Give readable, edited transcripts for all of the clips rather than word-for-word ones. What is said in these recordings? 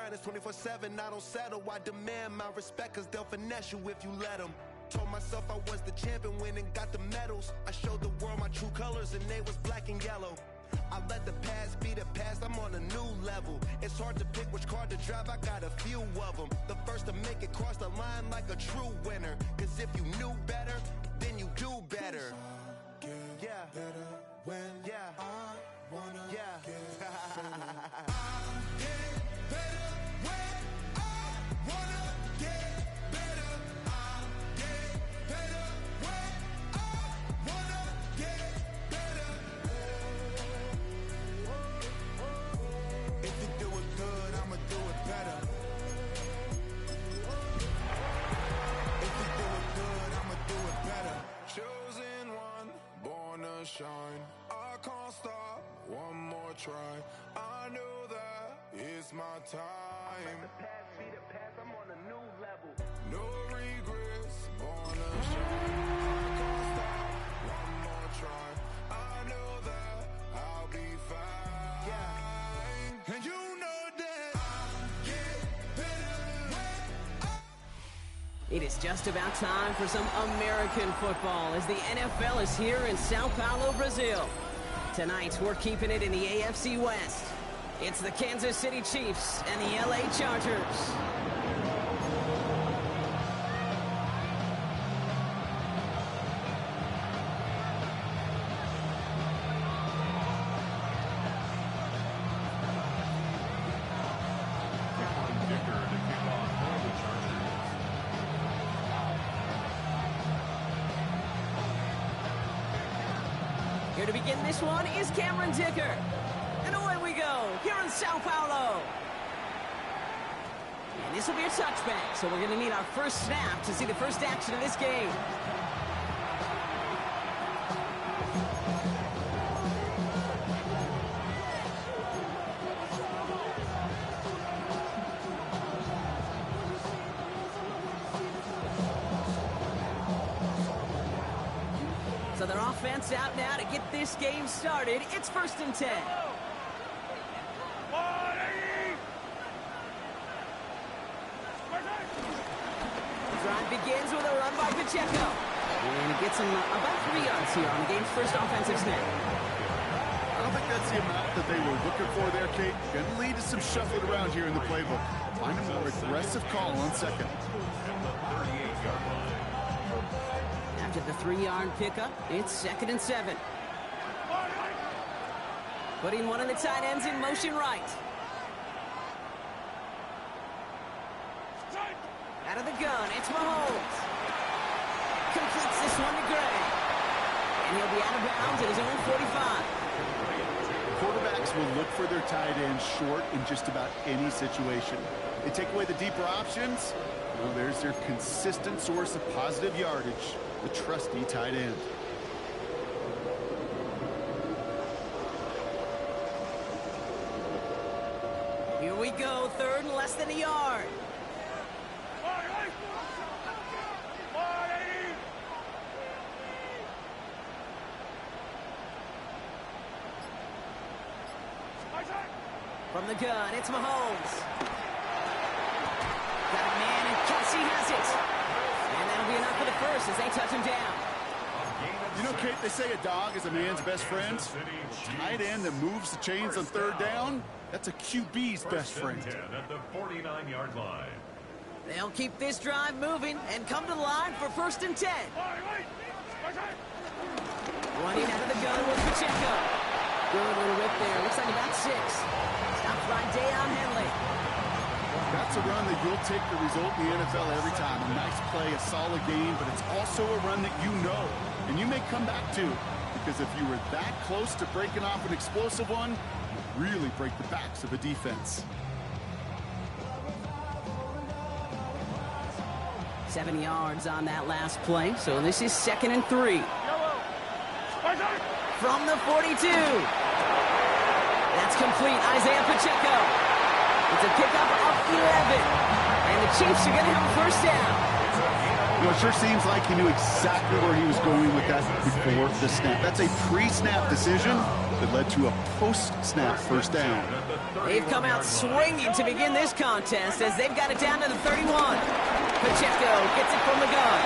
grind is 24/7. I don't settle. I demand my respect, cause they'll finesse you if you let them. Told myself I was the champion, went and got the medals. I showed the world my true colors, and they was black and yellow. I let the past be the past, I'm on a new level. It's hard to pick which car to drive, I got a few of them. The first to make it cross the line like a true winner. Cause if you knew better, then you do better. Yeah, better when I wanna get better. I get better when I wanna get better. I get better when I wanna get better. If you do it good, I'ma do it better. If you do it good, I'ma do it better. Chosen one, born to shine. I can't stop, one more try. I know that it's my time. The past be the past, I'm on a new level. No regrets, born to shine. I can't stop, one more try. I know that I'll be fine. Yeah. And you know that I'll get better when It is just about time for some American football as the NFL is here in Sao Paulo, Brazil. Tonight, we're keeping it in the AFC West. It's the Kansas City Chiefs and the LA Chargers. Here to begin this one is Cameron Dicker. And away we go, here in Sao Paulo. And this will be a touchback, so we're going to need our first snap to see the first action of this game. So their offense out now to get this game started. It's 1st and 10. The drive begins with a run by Pacheco. And he gets him about 3 yards here on the game's first offensive snap. I don't think that's the amount that they were looking for there, Kate. Going to lead to some shuffling around here in the playbook. Find a more aggressive call on second. After the 3-yard pickup, it's 2nd and 7. Putting one of the tight ends in motion right. Out of the gun, it's Mahomes. Completes this one to Gray. And he'll be out of bounds at his own 45. Quarterbacks will look for their tight ends short in just about any situation. They take away the deeper options. Well, there's their consistent source of positive yardage, the trusty tight end. Here we go, 3rd and less than a yard. From the gun, it's Mahomes. Got a man, and Kelsey has it. And that'll be enough for the first as they touch him down. You know, Kate, they say a dog is a man's best friend. A tight end that moves the chains on 3rd down, that's a QB's best friend. At the 49-yard line. They'll keep this drive moving and come to the line for 1st and 10. Running out of the gun with Pacheco. Good little whip there. Looks like about 6. Stops by Deion Henley. That's a run that you'll take the result in the NFL every time. A nice play, a solid game, but it's also a run that you know, and you may come back to. Because if you were that close to breaking off an explosive one, you really break the backs of a defense. 7 yards on that last play, so this is 2nd and 3. From the 42. That's complete. Isaiah Pacheco. It's a pickup of 11. And the Chiefs are going to have a first down. You know, it sure seems like he knew exactly where he was going with that before the snap. That's a pre-snap decision that led to a post-snap first down. They've come out swinging to begin this contest as they've got it down to the 31. Pacheco gets it from the gun,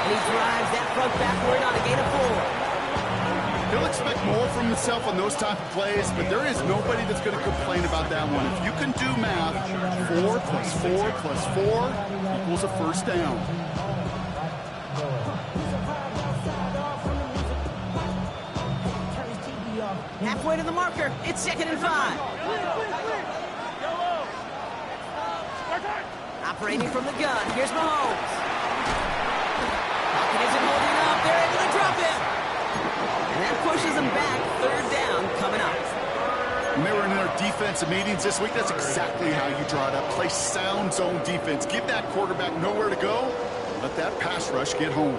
and he drives that front backward on a gain of 4. He'll expect more from himself on those type of plays, but there is nobody that's going to complain about that one. If you can do math, 4 plus 4 plus 4 equals a first down. Halfway to the marker, it's 2nd and 5. Operating from the gun, here's Mahomes. Pocket isn't holding up, they're able to drop him. And that pushes them back, 3rd down coming up. When they were in their defensive meetings this week, that's exactly how you draw it up. Play sound zone defense. Give that quarterback nowhere to go. Let that pass rush get home.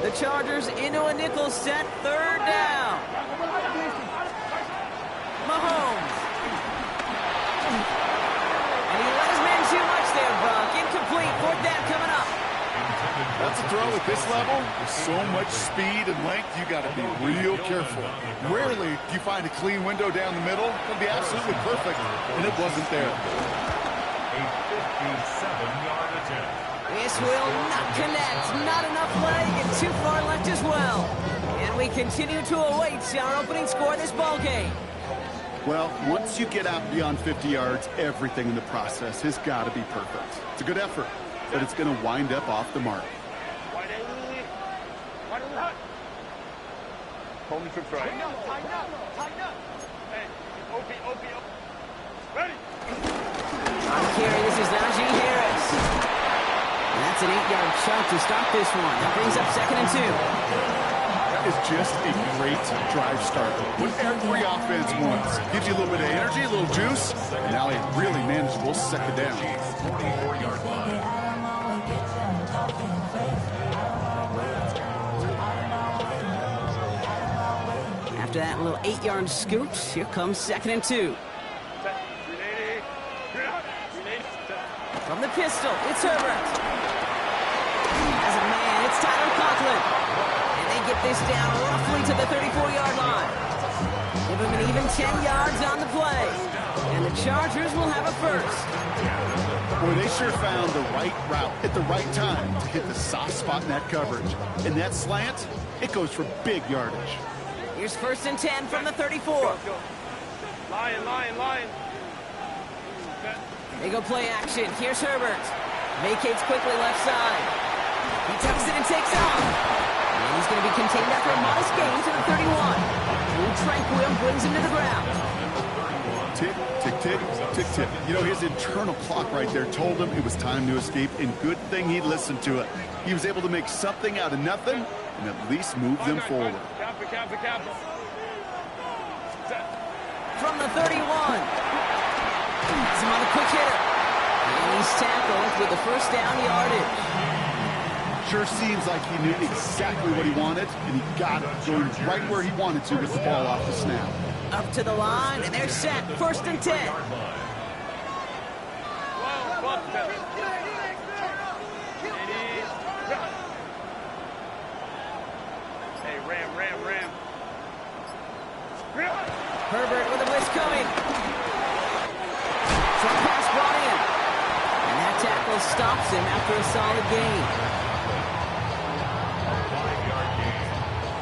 The Chargers into a nickel set, 3rd down. Mahomes. And he let his man too much there, Buck. Incomplete, 4th down coming up. That's a throw at this level. With so much speed and length, you got to be real careful. Rarely do you find a clean window down the middle. It'll be absolutely perfect, and it wasn't there. A 57-yard attempt. This will not connect. Not enough leg and too far left as well. And we continue to await our opening score of this ball game. Well, once you get out beyond 50 yards, everything in the process has got to be perfect. It's a good effort, but it's going to wind up off the mark. Holding trips right. Tighten up. Hey, OP. Ready. On the carry, this is Najee Harris. And that's an 8-yard chunk to start this one. That brings up 2nd and 2. That is just a great drive start. What every offense wants. Gives you a little bit of energy, a little juice, and now a really manageable 2nd down. 44-yard line. After that little 8-yard scoot, here comes 2nd and 2. From the pistol, it's Herbert. As a man, it's Tyler Conklin. And they get this down roughly to the 34-yard line. Give him an even 10 yards on the play. And the Chargers will have a first. Boy, they sure found the right route at the right time to hit the soft spot in that coverage. And that slant, it goes for big yardage. Here's 1st and 10 from the 34. Lion. They go play action. Here's Herbert. Vacates quickly left side. He tucks it and takes off. And he's going to be contained after a modest gain to the 31. Blue Tranquil brings him to the ground. Tick, tick, tick, tick, tick. You know, his internal clock right there told him it was time to escape, and good thing he listened to it. He was able to make something out of nothing and at least move them forward. From the 31. Has him on the quick hitter. And he's tackled with the first down yardage. Sure seems like he knew exactly what he wanted, and he got it, going right where he wanted to with the ball off the snap. Up to the line, and they're set. 1st and 10. Hey, ram. Herbert with a blitz coming. Short pass brought in. And that tackle stops him after a solid gain.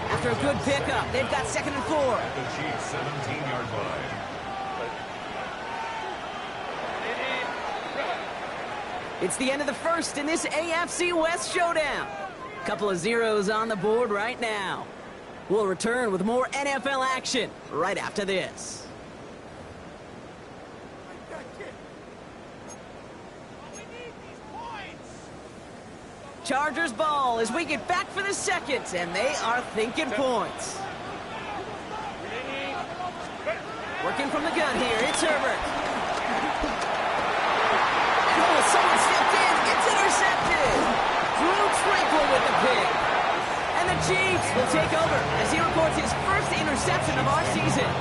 After a good pickup, they've got 2nd and 4. The Chiefs 17-yard line. It's the end of the first in this AFC West showdown. Couple of zeros on the board right now. We'll return with more NFL action right after this. Chargers ball as we get back for the second, and they are thinking points. Working from the gun here, it's Herbert. Oh, someone stepped in, it's intercepted. Drew Tranquil with the pick. And the Chiefs will take over as he records his first interception of our season.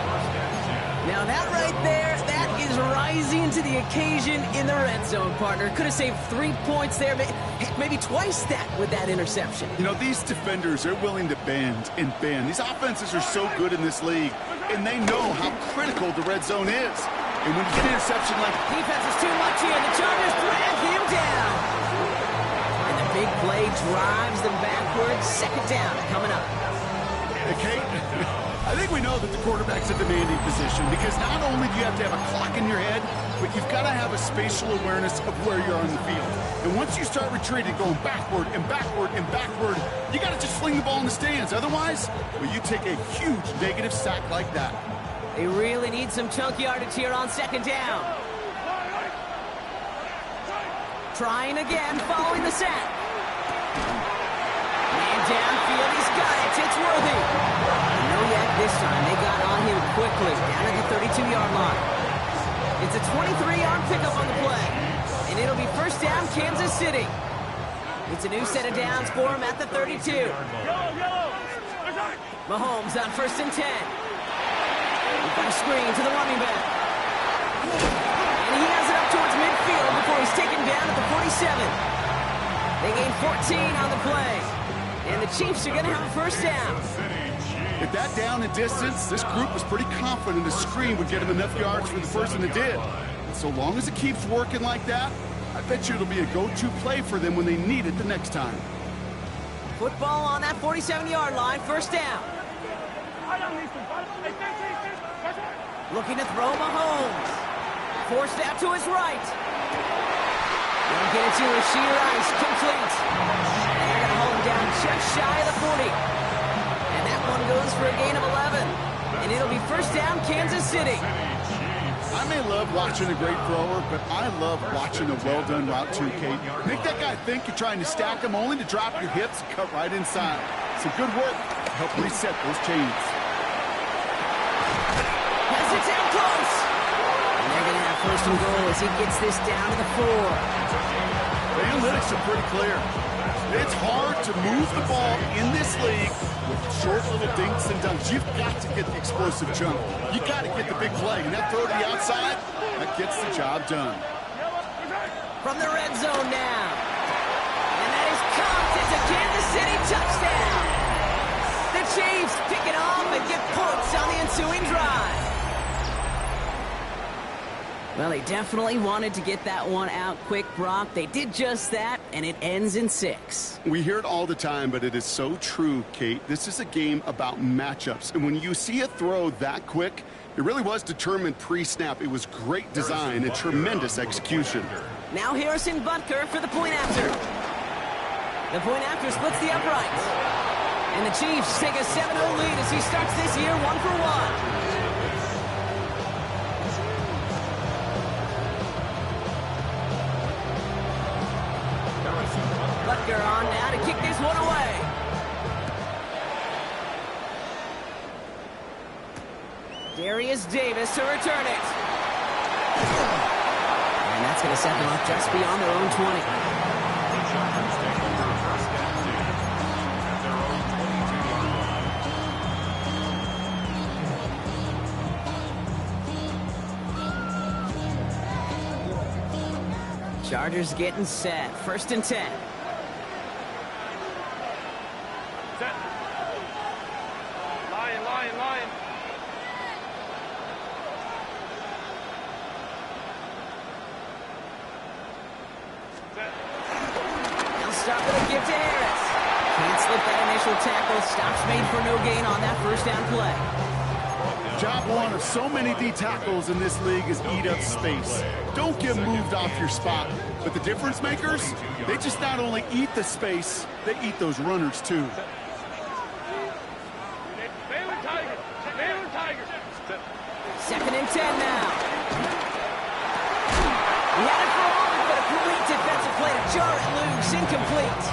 Now that right there, that is rising to the occasion in the red zone, partner. Could have saved 3 points there, maybe twice that with that interception. You know, these defenders are willing to bend and bend. These offenses are so good in this league, and they know how critical the red zone is. And when you get an interception like... Defense is too much here. The Chargers drag him down. And the big play drives them backwards. Second down coming up. Okay, I think we know that the quarterback's a demanding position because not only do you have to have a clock in your head, but you've got to have a spatial awareness of where you're on the field. And once you start retreating, going backward and backward and backward, you got to just fling the ball in the stands. Otherwise, well, you take a huge negative sack like that. They really need some chunk yardage here on second down. Trying again, following the sack. Man downfield, he's got it. It's Worthy. No yak this time. They got on him quickly, down at the 32-yard line. It's a 23-yard pickup on the play, and it'll be first down, Kansas City. It's a new set of downs for him at the 32. Mahomes on first and 10. We've got a screen to the running back. And he has it up towards midfield before he's taken down at the 47. They gain 14 on the play. And the Chiefs are going to have a first down. At that down and distance, this group was pretty confident the screen would get him enough yards for the person that did. And so long as it keeps working like that, I bet you it'll be a go-to play for them when they need it the next time. Football on that 47-yard line, first down. Looking to throw Mahomes. Forced out to his right. They'll get it to Rashee Rice, complete. They're going to hold him down just shy of the 40. And that one goes for a gain of 11. And it'll be first down, Kansas City. I may love watching a great thrower, but I love watching a well-done route too, Kate. Make that guy think you're trying to stack him only to drop your hips and cut right inside. Some good work to help reset those chains. Has it down close. And they're going to have first and goal as he gets this down to the 4. The analytics are pretty clear. It's hard to move the ball in this league with short little dinks and dunks. You've got to get the explosive jump. You got to get the big play. And that throw to the outside, that gets the job done. From the red zone now. And that is caught. It's a Kansas City touchdown. The Chiefs pick it off and get points on the ensuing drive. Well, they definitely wanted to get that one out quick, Brock. They did just that, and it ends in 6. We hear it all the time, but it is so true, Kate. This is a game about matchups. And when you see a throw that quick, it really was determined pre-snap. It was great design and tremendous execution. Now Harrison Butker for the point after. The point after splits the uprights. And the Chiefs take a 7-0 lead as he starts this year 1-for-1. Butker on now to kick this one away. Darius Davis to return it. And that's going to set them up just beyond their own 20. Chargers getting set. First and 10. Set. Lion. Set. They'll start with a give to Harris. Can't slip that initial tackle. Stops made for no gain on that first down play. Job one of so many D tackles in this league is eat up space. Don't get moved off your spot. But the difference makers, they just not only eat the space, they eat those runners too. Second and 10 now. He had it for all, but a great defensive play to jar it loose. Incomplete.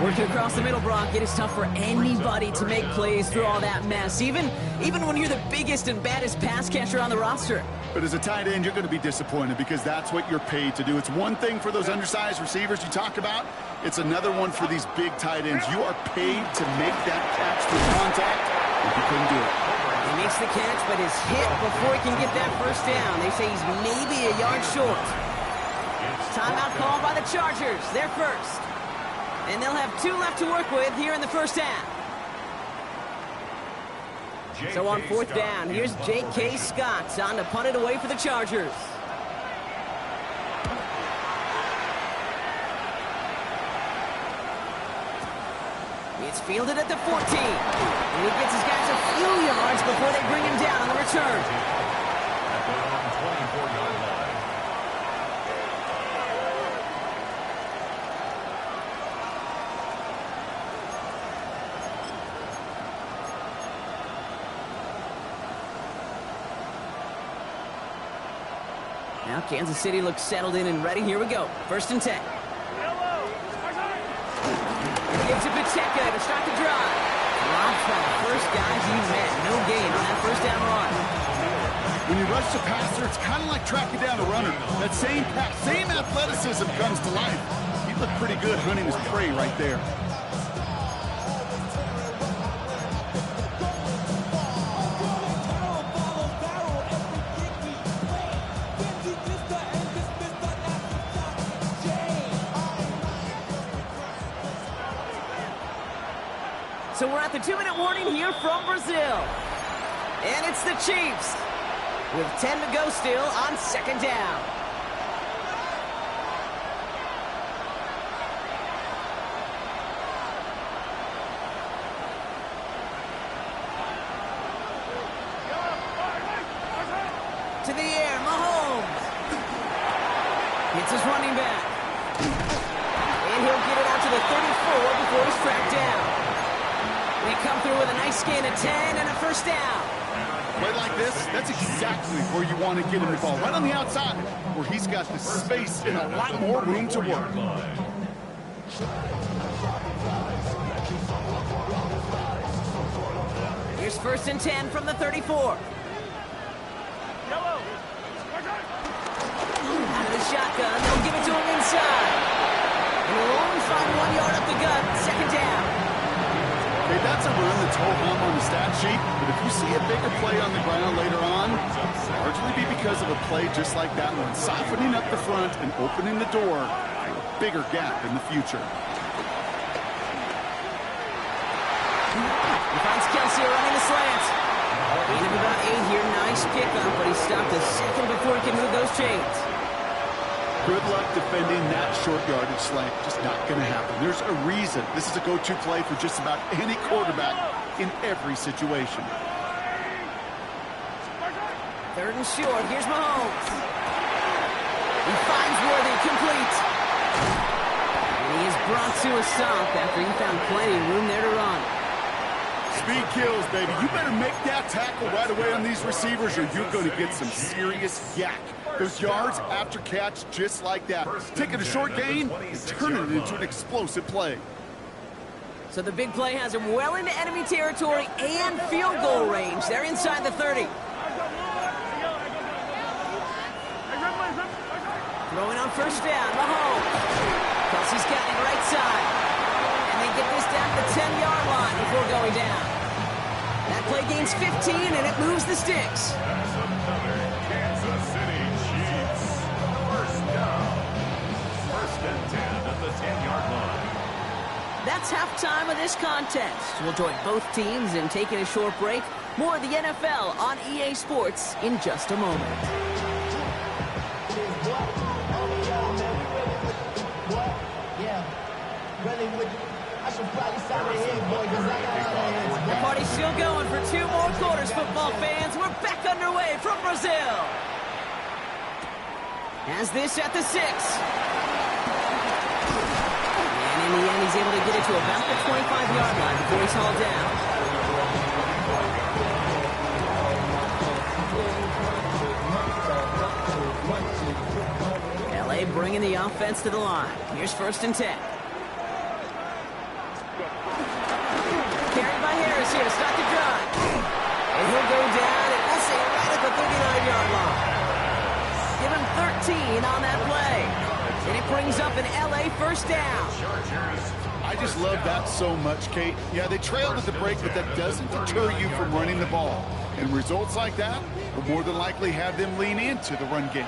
Working across the middle, Brock, it is tough for anybody to make plays through all that mess, even when you're the biggest and baddest pass catcher on the roster. But as a tight end, you're going to be disappointed because that's what you're paid to do. It's one thing for those undersized receivers you talk about. It's another one for these big tight ends. You are paid to make that catch through contact, and you couldn't do it. He makes the catch, but is hit before he can get that first down. They say he's maybe a yard short. Timeout called by the Chargers. They're first. And they'll have 2 left to work with here in the first half. So on 4th down, here's J.K. Scott on to punt it away for the Chargers. It's fielded at the 14. And he gets his guys a few yards before they bring him down on the return. At the 24-yard line. Now Kansas City looks settled in and ready. Here we go. 1st and 10. Gives it Pacheco to start the drive. Drops by the first guy he met. No gain on that first down run. When you rush the passer, it's kind of like tracking down a runner. That same pass, same athleticism comes to life. He looked pretty good hunting his prey right there. So we're at the 2-minute warning here from Brazil. And it's the Chiefs with 10 to go still on 2nd down. To the air, Mahomes. Hits his running back. And he'll get it out to the 34 before he's tracked down. They come through with a nice gain of 10 and a first down. Play like this, that's exactly where you want to get him the ball. Right on the outside, where he's got the space and a lot more room to work. Here's 1st and 10 from the 34. Out of the shotgun, they'll give it to him inside. And he'll only find 1 yard up the gut, 2nd down. Hey, that's a run that's ho-hum on the stat sheet, but if you see a bigger play on the ground later on, it'll largely be because of a play just like that one, softening up the front and opening the door for a bigger gap in the future. He finds Kelsey running the slant. Gain of about 8 here, nice pickup, but he stopped a second before he can move those chains. Good luck defending that short yardage slant. Just not going to happen. There's a reason this is a go-to play for just about any quarterback in every situation. 3rd and short. Here's Mahomes. He finds Worthy, complete. And he is brought to a stop after he found plenty of room there to run. Speed kills, baby. You better make that tackle right away on these receivers or you're going to get some serious yak. Those yards after catch just like that. Taking a short gain and turning it into an explosive play. So the big play has him well into enemy territory and field goal range. They're inside the 30. Throwing on 1st down, Mahomes. Kelsey's got it right side. And they get this down to the 10-yard line before going down. That play gains 15 and it moves the sticks. That's another Kansas City Chiefs. 1st down. 1st and 10 at the 10-yard line. That's halftime of this contest. We'll join both teams in taking a short break. More of the NFL on EA Sports in just a moment. The party's still going for 2 more quarters, football fans. We're back underway from Brazil. Has this at the 6. And in the end, he's able to get it to about the 25-yard line before he's hauled down. LA bringing the offense to the line. Here's 1st and 10. Carried by Harris here to start the drive. And he'll go down and we'll say right at the 39-yard line. Give him 13 on that play. And it brings up an LA first down. I just love that so much, Kate. Yeah, they trailed at the break, but that doesn't deter you from running the ball. And results like that will more than likely have them lean into the run game.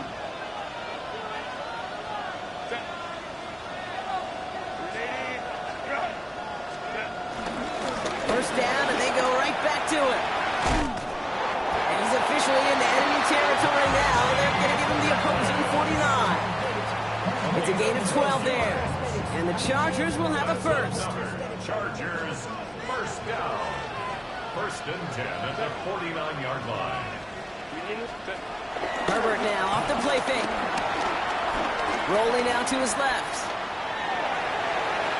First down, and they go right back to it. And he's officially into enemy territory now. They're going to give him the opposing 49. It's a gain of 12 there. And the Chargers will have a first. Chargers, first down. First and 10 at the 49-yard line. Herbert now off the play fake. Rolling out to his left.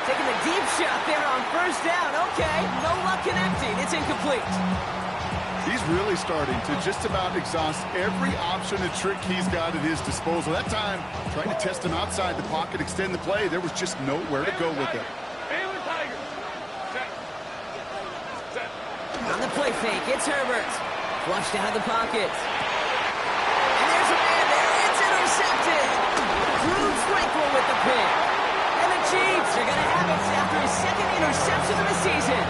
Taking a deep shot there on first down. Okay, no luck connecting. It's incomplete. He's really starting to just about exhaust every option and trick he's got at his disposal. That time, trying to test him outside the pocket, extend the play, there was just nowhere to go with it. On the play fake, it's Herbert. Flushed out of the pocket. And there's a man there. It's intercepted. Drew Tranquil with the pick. And the Chiefs are going to have it after his second interception of the season.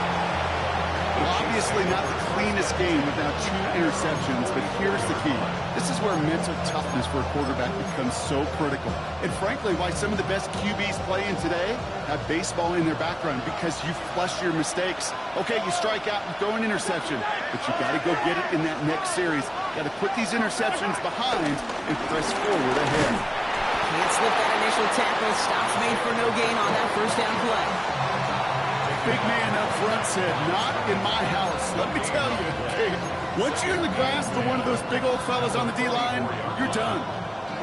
Well, obviously not the cleanest game without 2 interceptions, but here's the key. This is where mental toughness for a quarterback becomes so critical. And frankly, why some of the best QBs playing today have baseball in their background, because you flush your mistakes. Okay, you strike out and throw an interception, but you got to go get it in that next series. Got to put these interceptions behind and press forward ahead. Can't slip that initial tackle. Stops made for no gain on that first down play. Big man up front said, not in my house. Let me tell you, okay, once you're in the grass for one of those big old fellas on the D-line, you're done.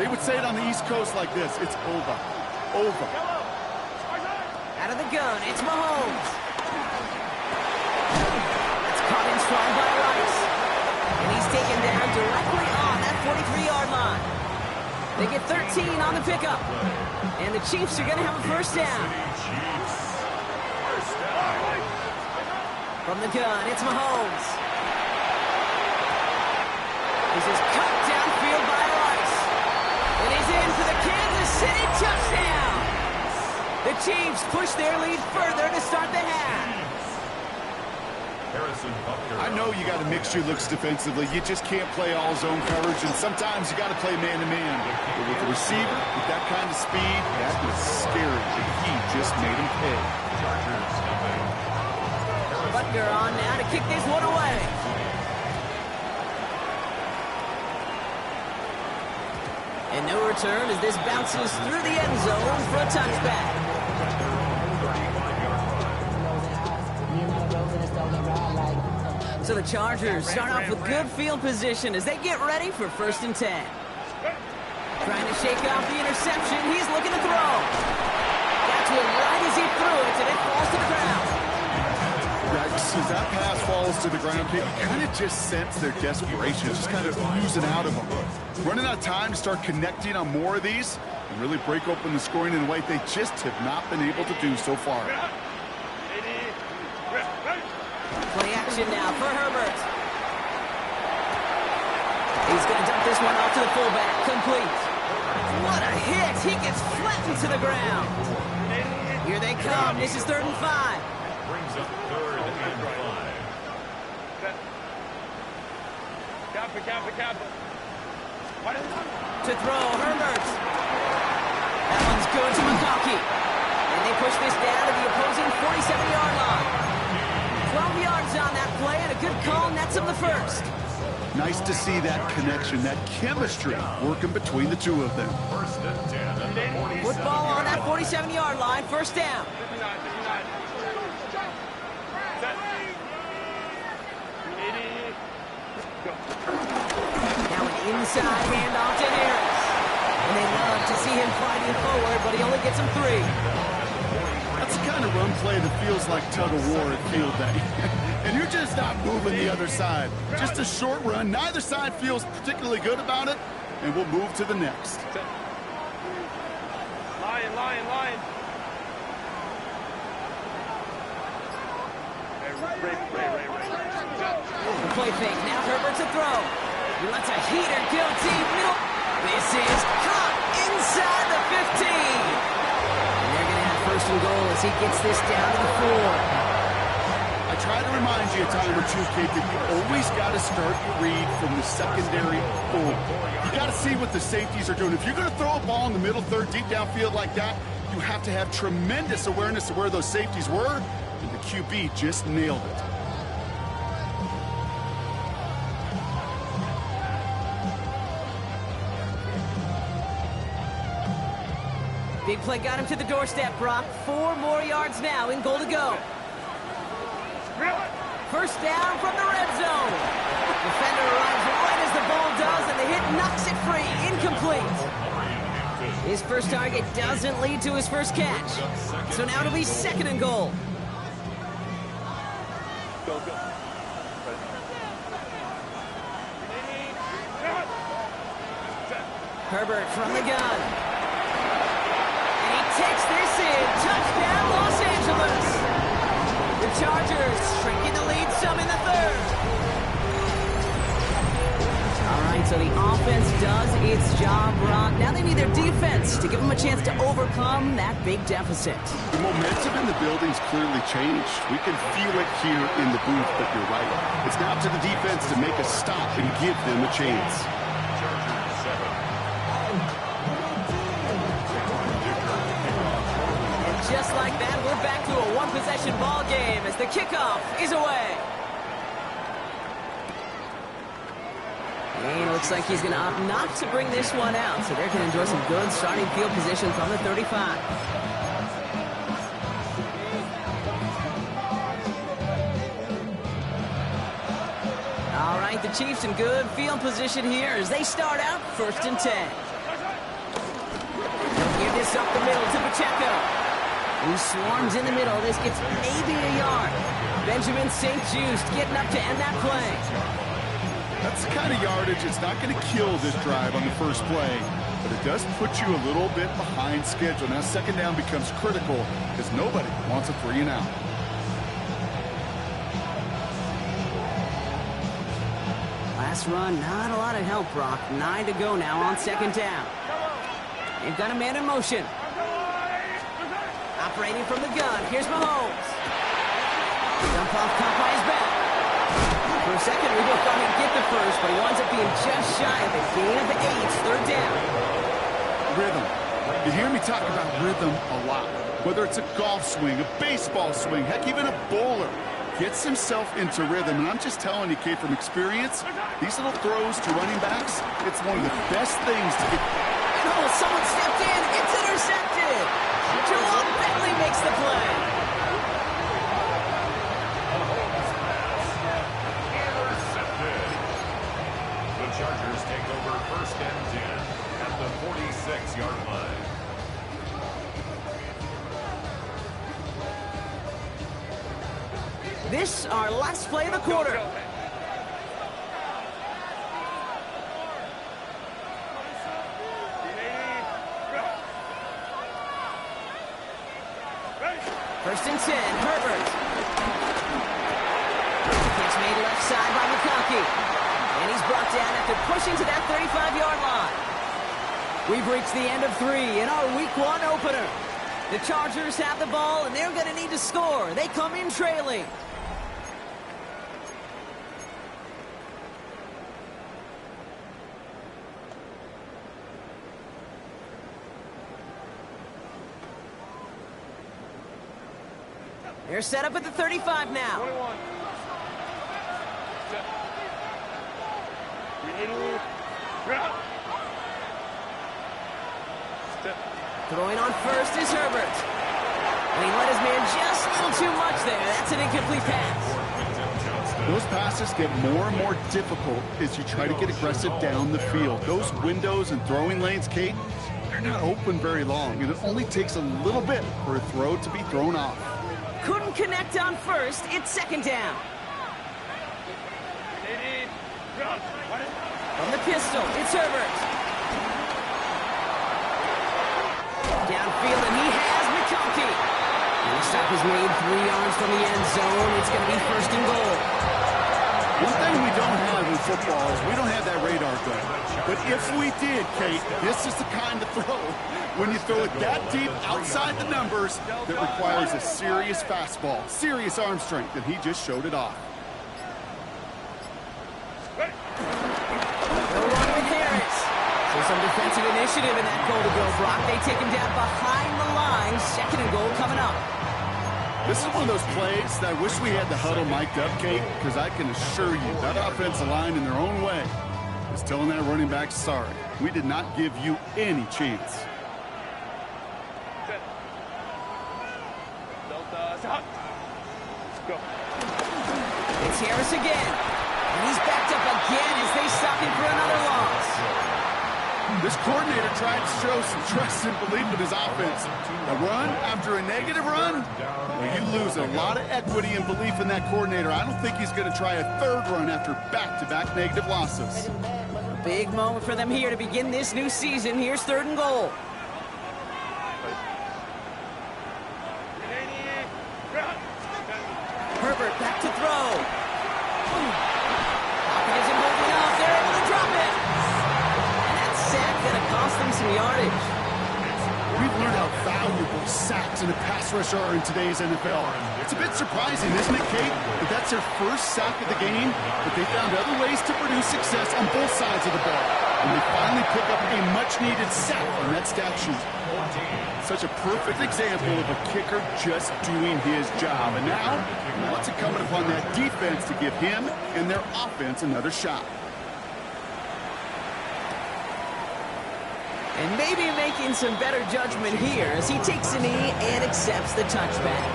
They would say it on the East Coast like this, it's over. Over. Out of the gun, it's Mahomes. It's caught in strong by Rice. And he's taken down directly on that 43-yard line. They get 13 on the pickup. And the Chiefs are going to have a first down. From the gun, it's Mahomes. This is cut downfield by Rice. And he's in for the Kansas City touchdown. The Chiefs push their lead further to start the half. I know you got to mix your looks defensively. You just can't play all zone coverage, and sometimes you got to play man-to-man. But with the receiver, with that kind of speed, that was scary. He just made him pay. Butker on now to kick this one away. And no return as this bounces through the end zone for a touchback. So the Chargers start off with good field position as they get ready for first and 10. Trying to shake off the interception. He's looking to throw. Got to it right as he threw it, and it falls to the ground. As that pass falls to the ground, you kind of just sense their desperation, just kind of oozing out of them. Running out of time to start connecting on more of these and really break open the scoring in a way they just have not been able to do so far. Play action now for Herbert. He's going to dump this one off to the fullback. Complete. What a hit. He gets flattened to the ground. Here they come. This is 3rd and 5. Brings up 3rd and 5. Kappa. To throw, Herbert. That one's good to McConkey. And they push this down to the opposing 47-yard line. 12 yards on that play, and a good call nets him the first. Nice to see that connection, that chemistry working between the two of them. 1st and 10 at the 47. Football on that 47-yard line, first down. Now an inside handoff to Harris. And they love to see him fighting forward, but he only gets him 3. That's the kind of run play that feels like tug-of-war at field day. And you're just not moving the other side. Just a short run. Neither side feels particularly good about it, and we'll move to the next. Lion. The play fake, now Herbert to throw. He lets a heater go deep middle. This is caught inside the 15. And they're going to have 1st and goal as he gets this down to the 4. I try to remind you a time or two, Kate, that you always got to start your read from the secondary forward. You got to see what the safeties are doing. If you're going to throw a ball in the middle third, deep downfield like that, you have to have tremendous awareness of where those safeties were, and the QB just nailed it. Big play got him to the doorstep, Brock. 4 more yards now in goal to go. First down from the red zone. Defender arrives right as the ball does, and the hit knocks it free. Incomplete. His first target doesn't lead to his first catch. So now it'll be 2nd and goal. Herbert from the gun. And he takes this in. Touchdown, Los Angeles. The Chargers shrinking the lead some in the 3rd. All right, so the offense does its job, Brock. Now they need their defense to give them a chance to overcome that big deficit. The momentum in the building's clearly changed. We can feel it here in the booth, but you're right. It's now up to the defense to make a stop and give them a chance. Just like that, we're back to a one-possession ball game as the kickoff is away. And it looks like he's going to opt not to bring this one out, so they can enjoy some good starting field position from the 35. All right, the Chiefs in good field position here as they start out 1st and 10. They'll give this up the middle to Pacheco, who swarms in the middle. This gets maybe a yard. Benjamin St. Just getting up to end that play. That's the kind of yardage it's not going to kill this drive on the first play, but it does put you a little bit behind schedule. Now 2nd down becomes critical because nobody wants a 3 and out. Last run, not a lot of help, Brock. 9 to go now on 2nd down. They've got a man in motion. Operating from the gun, here's Mahomes. Dump off caught by his back. For a second, we both thought he'd get the first, but he winds up being just shy of a gain of 8, 3rd down. Rhythm. You hear me talk about rhythm a lot. Whether it's a golf swing, a baseball swing, heck, even a bowler gets himself into rhythm. And I'm just telling you, Kate, from experience, these little throws to running backs, it's one of the best things to get. Oh, someone stepped in. It's intercepted. Jawan Bentley makes the play. Intercepted. The Chargers take over 1st and 10 at the 46-yard line. This our last play of the quarter. First and 10, Herbert. Catch made left side by McConkey. And he's brought down after pushing to that 35-yard line. We've reached the end of 3 in our Week 1 opener. The Chargers have the ball, and they're going to need to score. They come in trailing. They're set up at the 35 now. 21. Throwing on first is Herbert. And he let his man just a little too much there. That's an incomplete pass. Those passes get more and more difficult as you try to get aggressive down the field. Those windows and throwing lanes, Kate, they're not open very long, and it only takes a little bit for a throw to be thrown off. Couldn't connect on first. It's 2nd down. From the pistol, it's Herbert. Downfield, and he has McConkey. And the stop is made 3 yards from the end zone. It's going to be 1st and goal. One thing we don't have in football is we don't have that radar gun. But if we did, Kate, this is the kind of throw, when you throw it that deep outside the numbers, that requires a serious fastball, serious arm strength, and he just showed it off. No one with Harris. So some defensive initiative in that goal to go, Brock. They take him down behind the line. Second and goal coming up. This is one of those plays that I wish we had the huddle mic'd up, Kate, because I can assure you that offensive line in their own way is telling that running back, sorry, we did not give you any chance. It's Harris again. And he's backed up again as they stop him for another loss. This coordinator tried to show some trust and belief in his offense. A run after a negative run? Well, you lose a lot of equity and belief in that coordinator. I don't think he's going to try a third run after back-to-back negative losses. Big moment for them here to begin this new season. Here's third and goal. Herbert back to throw. Pocket isn't holding up. They're able to drop it. And that sack gonna cost them some yardage. We've learned how valuable sacks in a pass rush are in today's NFL. It's a bit surprising, isn't it, Kate, that that's their first sack of the game, but they found other ways to produce success on both sides of the ball. And they finally pick up a much-needed sack on that stat sheet. Such a perfect example of a kicker just doing his job. And now it's incumbent upon that defense to give him and their offense another shot. And maybe making some better judgment here as he takes a knee and accepts the touchback.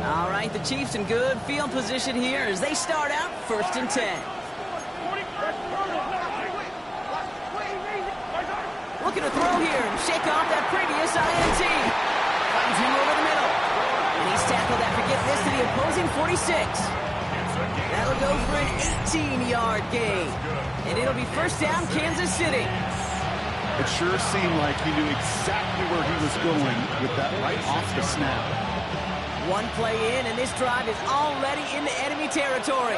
All right, the Chiefs in good field position here as they start out 1st and 10. Looking to throw here and shake off that previous INT. Finds him over the middle. And he's tackled after getting this to the opposing 46. That'll go for an 18-yard gain. And it'll be first down, Kansas City. It sure seemed like he knew exactly where he was going with that right off the snap. One play in, and this drive is already into enemy territory.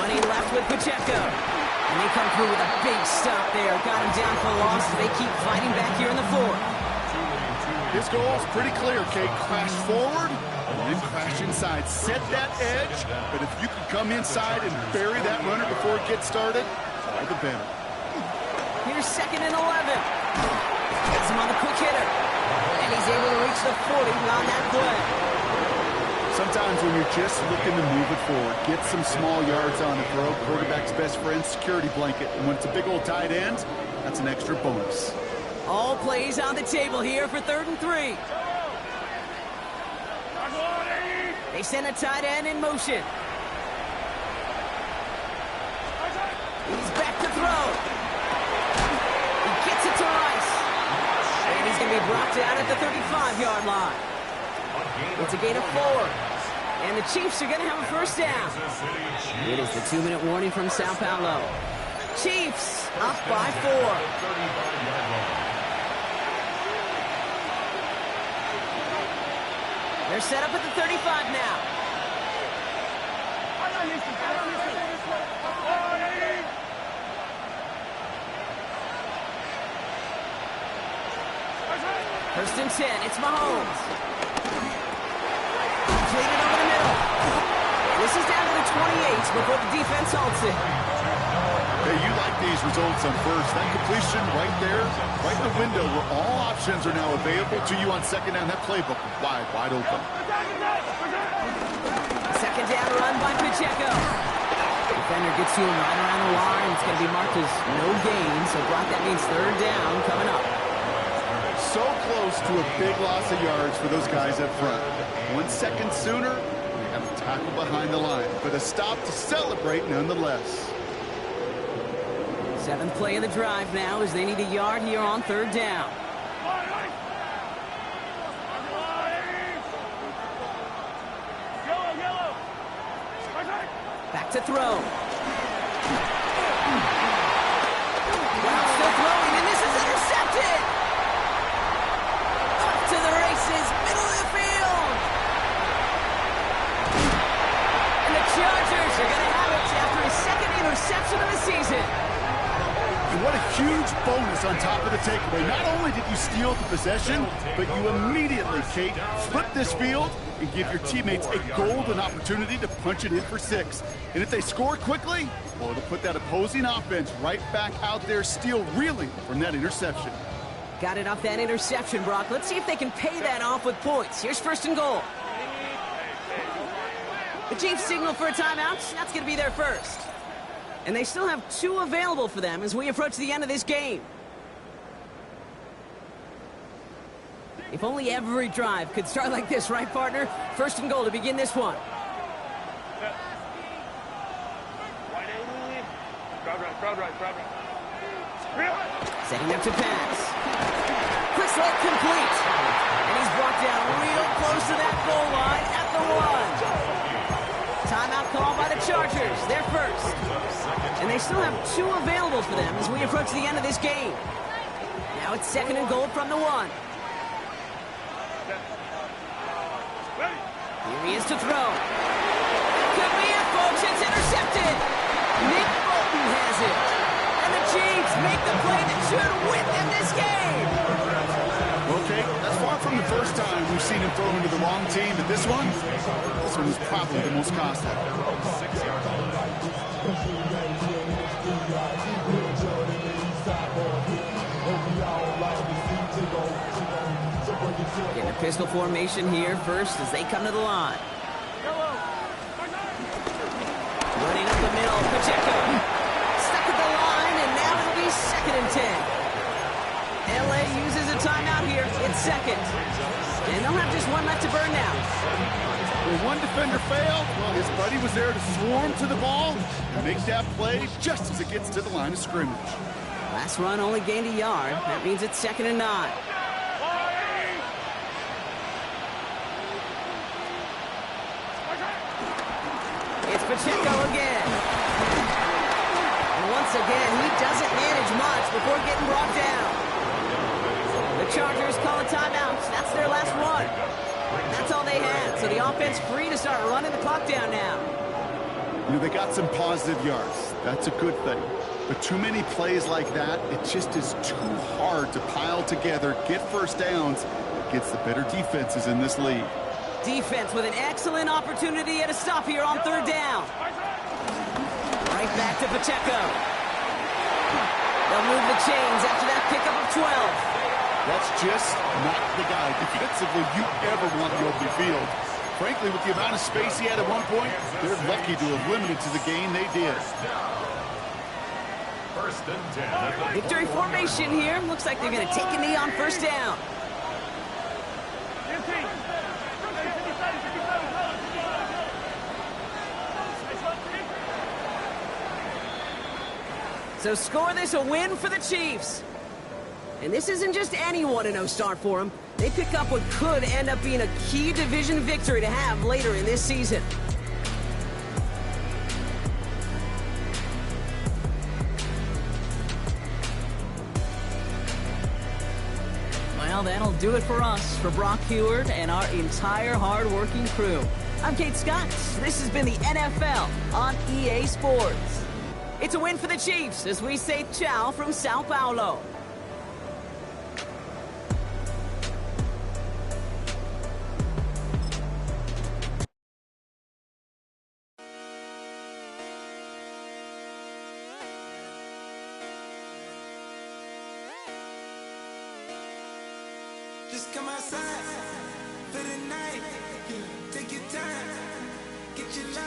Running left with Pacheco. And they come through with a big stop there. Got him down for loss as they keep fighting back here in the fourth. His goal is pretty clear, Kate. Crash forward and then crash inside. Set that edge, but if you can come inside and bury that runner before it gets started, all the better. Here's 2nd and 11. Gets him on the quick hitter. And he's able to reach the 40 on that play. Sometimes when you're just looking to move it forward, get some small yards on the throw, quarterback's best friend, security blanket. And when it's a big old tight end, that's an extra bonus. All plays on the table here for 3rd and 3. They send a tight end in motion. He's back to throw. He gets it to Rice. And he's going to be brought down at the 35-yard line. It's a gain of 4. And the Chiefs are going to have a first down. It is the 2-minute warning from Sao Paulo. Chiefs up by 4. They're set up at the 35 now. First and 10, it's Mahomes. Completed over the middle. This is down to the 28 before the defense halts it. Hey, you like these results on first. That completion right there, right in the window where all options are now available to you on second down. That playbook wide open. Second down run by Pacheco. Defender gets to him right around the line. It's going to be marked as no gain. So, Brock, that means 3rd down coming up. So close to a big loss of yards for those guys up front. 1 second sooner, they have a tackle behind the line. But a stop to celebrate nonetheless. 7th play of the drive now as they need a yard here on 3rd down. Back to throw. Wow, still throwing, and this is intercepted! And what a huge bonus on top of the takeaway. Not only did you steal the possession, but you immediately, Kate, flip this field and give your teammates a golden opportunity to punch it in for 6. And if they score quickly, well, it'll put that opposing offense right back out there, still reeling from that interception. Got it off that interception, Brock. Let's see if they can pay that off with points. Here's 1st and goal. The Chiefs signal for a timeout. That's going to be their first. And they still have 2 available for them as we approach the end of this game. If only every drive could start like this, right, partner? 1st and goal to begin this one. Crowd right. Setting up to pass. Quick slant complete. And he's brought down real close to that goal line at the 1. Timeout called by the Chargers. They're first. And they still have 2 available for them as we approach the end of this game. Now it's 2nd and goal from the 1. Here he is to throw. Could be it, folks. It's intercepted. Nick Bolton has it. And the Chiefs make the play that should win them this game. Okay, that's far from the first time we've seen him throw into the wrong team, but this one was probably the most costly. Getting a pistol formation here first as they come to the line. Running up the middle, Pacheco. Stuck at the line, and now it'll be 2nd and 10. LA uses a timeout here. It's 2nd. And they'll have just 1 left to burn now. When one defender failed, well, his buddy was there to swarm to the ball and make that play just as it gets to the line of scrimmage. Last run only gained a yard. That means it's 2nd and 9. It's Pacheco again. And once again, he doesn't manage much before getting brought down. The Chargers call a timeout. That's their last one. That's all they had. So the offense free to start running the clock down now. You know, they got some positive yards. That's a good thing. But too many plays like that, it just is too hard to pile together, get first downs against the better defenses in this league. Defense with an excellent opportunity at a stop here on 3rd down. Right back to Pacheco. They'll move the chains after that pickup of 12. That's just not the guy defensively you ever want in the open field. Frankly, with the amount of space he had at one point, they're lucky to have limited to the gain they did. 1st and 10. Victory formation here. Looks like they're going to take a knee on 1st down. So score this a win for the Chiefs. And this isn't just any 1-0 start for them. They pick up what could end up being a key division victory to have later in this season. Well, that'll do it for us, for Brock Heward and our entire hard-working crew. I'm Kate Scott. This has been the NFL on EA Sports. It's a win for the Chiefs as we say ciao from Sao Paulo. Just come outside for the night. Take your time, get your life.